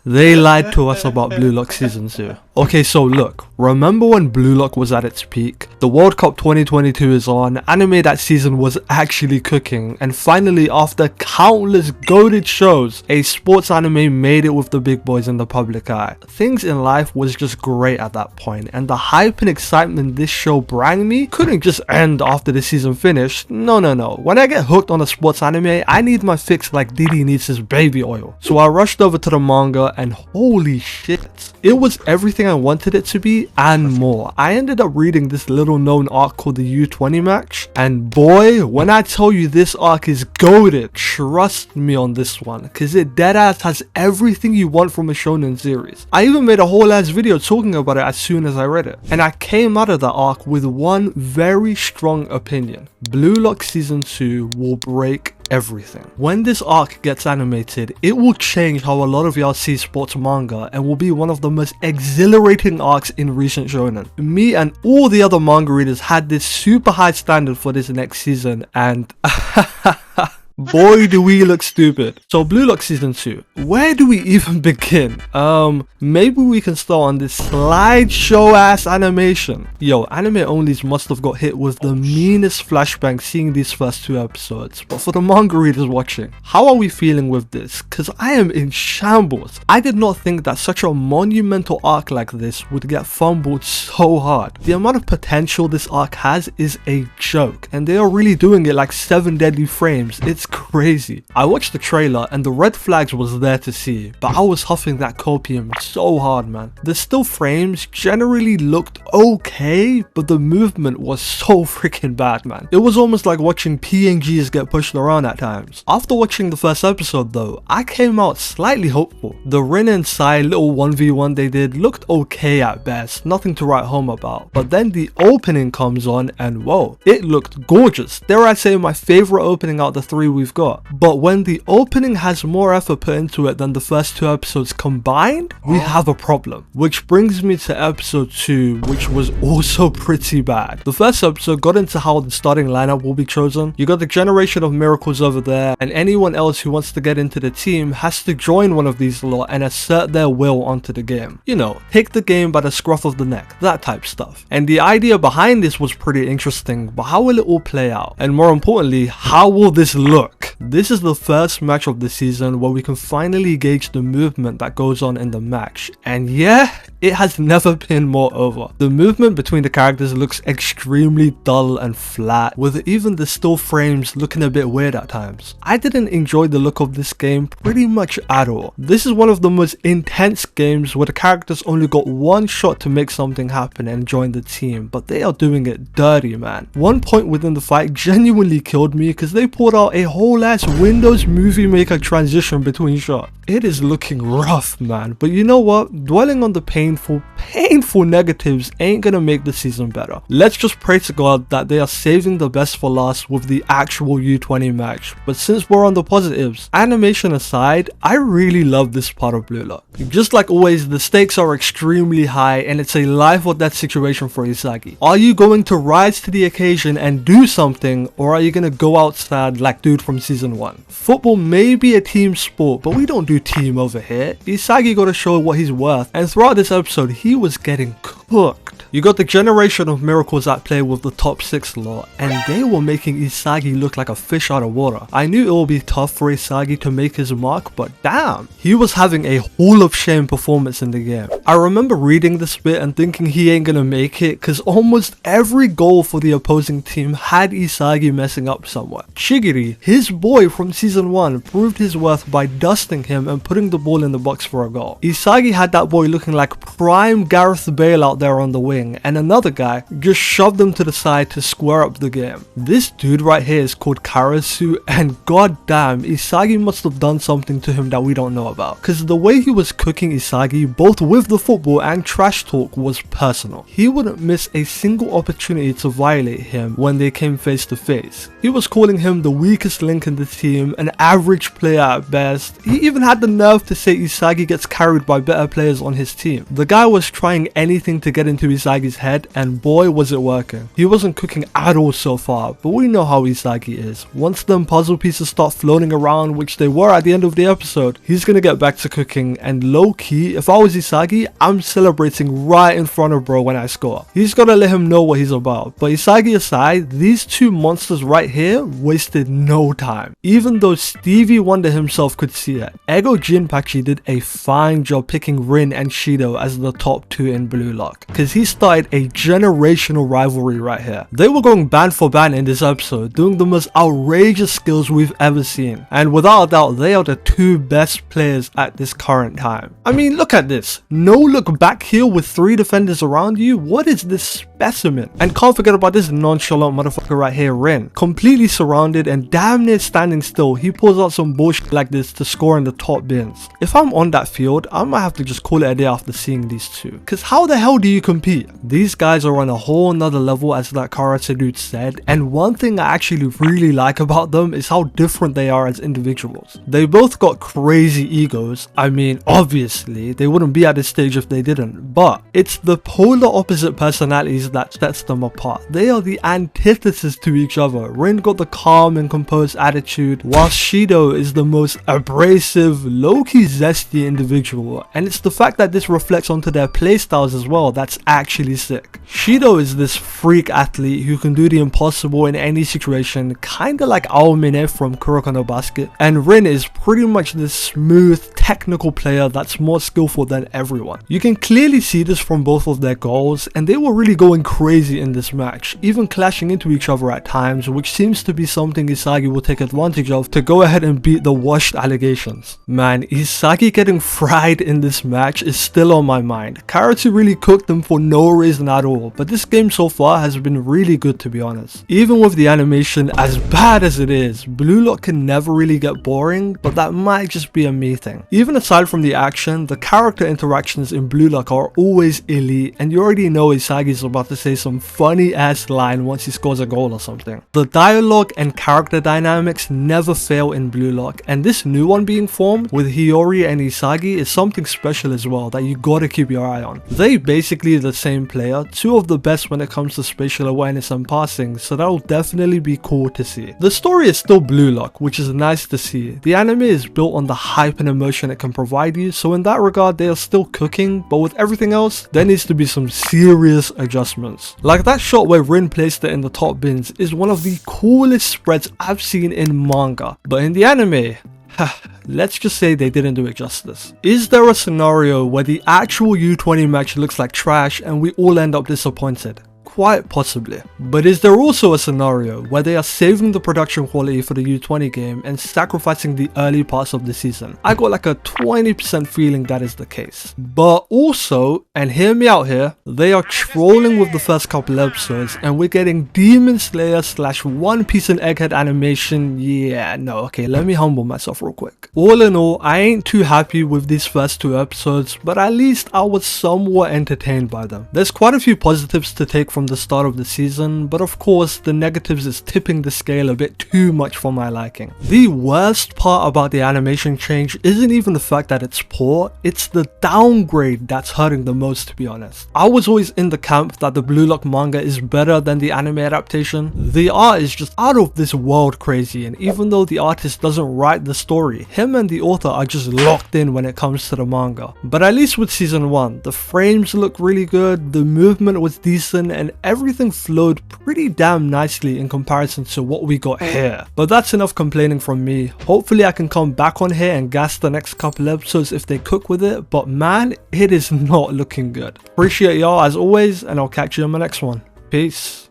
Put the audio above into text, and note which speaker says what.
Speaker 1: They lied to us about Blue Lock Season 2. Okay, so look, remember when Blue Lock was at its peak? The World Cup 2022 is on, anime that season was actually cooking, and finally after countless goated shows, a sports anime made it with the big boys in the public eye. Things in life was just great at that point, and the hype and excitement this show brought me couldn't just end after the season finished. No. When I get hooked on a sports anime, I need my fix like Didi needs his baby oil. So I rushed over to the manga and holy shit, it was everything I wanted it to be and more. I ended up reading this little known arc called the U20 match, and boy, when I tell you this arc is goated, trust me on this one, cause it deadass has everything you want from a shonen series. I even made a whole ass video talking about it as soon as I read it, and I came out of that arc with one very strong opinion: Blue Lock Season 2 will break everything. When this arc gets animated, it will change how a lot of y'all see sports manga and will be one of the most exhilarating arcs in recent shonen. Me and all the other manga readers had this super high standard for this next season, and boy do we look stupid. So Blue Lock Season 2, where do we even begin? Maybe we can start on this slideshow ass animation. Yo, anime onlys must have got hit with the meanest flashbang seeing these first 2 episodes, but for the manga readers watching, how are we feeling with this? Cause I am in shambles. I did not think that such a monumental arc like this would get fumbled so hard. The amount of potential this arc has is a joke, and they are really doing it like 7 deadly frames. It's crazy. I watched the trailer and the red flags was there to see, but I was huffing that copium so hard, man. The still frames generally looked okay, but the movement was so freaking bad, man. It was almost like watching PNGs get pushed around at times. After watching the first episode though, I came out slightly hopeful. The Rin and Sai little 1v1 they did looked okay at best, nothing to write home about. But then the opening comes on and whoa, it looked gorgeous. Dare I say my favorite opening out of the 3 we've got. But when the opening has more effort put into it than the first 2 episodes combined, we have a problem. Which brings me to episode 2, which was also pretty bad. The first episode got into how the starting lineup will be chosen. You got the generation of miracles over there, and anyone else who wants to get into the team has to join one of these lot and assert their will onto the game. You know, take the game by the scruff of the neck, that type stuff. And the idea behind this was pretty interesting, but how will it all play out? And more importantly, how will this look? This is the first match of the season where we can finally gauge the movement that goes on in the match, and yeah, it has never been more over. The movement between the characters looks extremely dull and flat, with even the still frames looking a bit weird at times. I didn't enjoy the look of this game pretty much at all. This is one of the most intense games where the characters only got one shot to make something happen and join the team, but they are doing it dirty, man. One point within the fight genuinely killed me because they pulled out a whole ass Windows Movie Maker transition between shots. It is looking rough, man, but you know what? Dwelling on the painful negatives ain't gonna make the season better. Let's just pray to God that they are saving the best for last with the actual U20 match. But since we're on the positives, animation aside, I really love this part of Blue Lock. Just like always, the stakes are extremely high and it's a life or death situation for Isagi. Are you going to rise to the occasion and do something, or are you gonna go out sad like dude from season 1? Football may be a team sport, but we don't do team over here. Isagi got to show what he's worth, and throughout this episode he was getting cooked. You got the generation of miracles at play with the top 6 lot, and they were making Isagi look like a fish out of water. I knew it would be tough for Isagi to make his mark, but damn, he was having a hall of shame performance in the game. I remember reading this bit and thinking he ain't gonna make it because almost every goal for the opposing team had Isagi messing up somewhere. Shigiri, his boy from season 1, proved his worth by dusting him and putting the ball in the box for a goal. Isagi had that boy looking like prime Gareth Bale out there on the wing, and another guy just shoved him to the side to square up the game. This dude right here is called Karasu, and goddamn, Isagi must have done something to him that we don't know about, because the way he was cooking Isagi both with the football and trash talk was personal. He wouldn't miss a single opportunity to violate him when they came face to face. He was calling him the weakest link in the team, an average player at best. He even had the nerve to say Isagi gets carried by better players on his team. The guy was trying anything to get into Isagi's Isagi's head, and boy was it working. He wasn't cooking at all so far, but we know how Isagi is. Once them puzzle pieces start floating around, which they were at the end of the episode, he's gonna get back to cooking, and low key, if I was Isagi, I'm celebrating right in front of bro when I score. He's gotta let him know what he's about. But Isagi aside, these two monsters right here wasted no time. Even though Stevie Wonder himself could see it, Ego Jinpachi did a fine job picking Rin and Shido as the top two in Blue Lock, cause he started a generational rivalry right here. They were going band for band in this episode, doing the most outrageous skills we've ever seen, and without a doubt they are the two best players at this current time. I mean, look at this, no look back here with 3 defenders around you. What is this specimen? And can't forget about this nonchalant motherfucker right here, Rin, completely surrounded and damn near standing still. He pulls out some bullshit like this to score in the top bins. If I'm on that field, I might have to just call it a day after seeing these two, cause how the hell do you compete? These guys are on a whole nother level, as that karate dude said, and one thing I actually really like about them is how different they are as individuals. They both got crazy egos. I mean, obviously they wouldn't be at this stage if they didn't, but it's the polar opposite personalities that sets them apart. They are the antithesis to each other. Rin got the calm and composed attitude, whilst Shido is the most abrasive, low-key zesty individual, and it's the fact that this reflects onto their playstyles as well that's actually sick. Shido is this freak athlete who can do the impossible in any situation, kinda like Aomine from Kuroko no Basket, and Rin is pretty much this smooth, technical player that's more skillful than everyone. You can clearly see this from both of their goals, and they were really going crazy in this match, even clashing into each other at times, which seems to be something Isagi will take advantage of to go ahead and beat the washed allegations. Man, Isagi getting fried in this match is still on my mind. Karate really cooked them for no reason at all, but this game so far has been really good, to be honest. Even with the animation as bad as it is, Blue Lock can never really get boring, but that might just be a me thing. Even aside from the action, the character interactions in Blue Lock are always elite, and you already know Isagi's about to say some funny ass line once he scores a goal or something. The dialogue and character dynamics never fail in Blue Lock, and this new one being formed with Hiyori and Isagi is something special as well that you gotta keep your eye on. They basically the same player, two of the best when it comes to spatial awareness and passing, so that'll definitely be cool to see. The story is still Blue Lock, which is nice to see. The anime is built on the hype and emotion it can provide you, so in that regard they are still cooking, but with everything else, there needs to be some serious adjustments. Like that shot where Rin placed it in the top bins is one of the coolest spreads I've seen in manga, but in the anime, let's just say they didn't do it justice. Is there a scenario where the actual U20 match looks like trash and we all end up disappointed? Quite possibly. But is there also a scenario where they are saving the production quality for the U20 game and sacrificing the early parts of the season? I got like a 20% feeling that is the case. But also, and hear me out here, they are trolling with the first couple episodes and we're getting Demon Slayer / One Piece and Egghead animation. Yeah, no, okay, let me humble myself real quick. All in all, I ain't too happy with these first 2 episodes, but at least I was somewhat entertained by them. There's quite a few positives to take from the start of the season, but of course the negatives is tipping the scale a bit too much for my liking. The worst part about the animation change isn't even the fact that it's poor, it's the downgrade that's hurting the most, to be honest. I was always in the camp that the Blue Lock manga is better than the anime adaptation. The art is just out of this world crazy, and even though the artist doesn't write the story, him and the author are just locked in when it comes to the manga. But at least with season 1, the frames look really good, the movement was decent, and everything flowed pretty damn nicely in comparison to what we got here. But that's enough complaining from me. Hopefully I can come back on here and gas the next couple episodes if they cook with it, but man, it is not looking good. Appreciate y'all as always, and I'll catch you in my next one. Peace.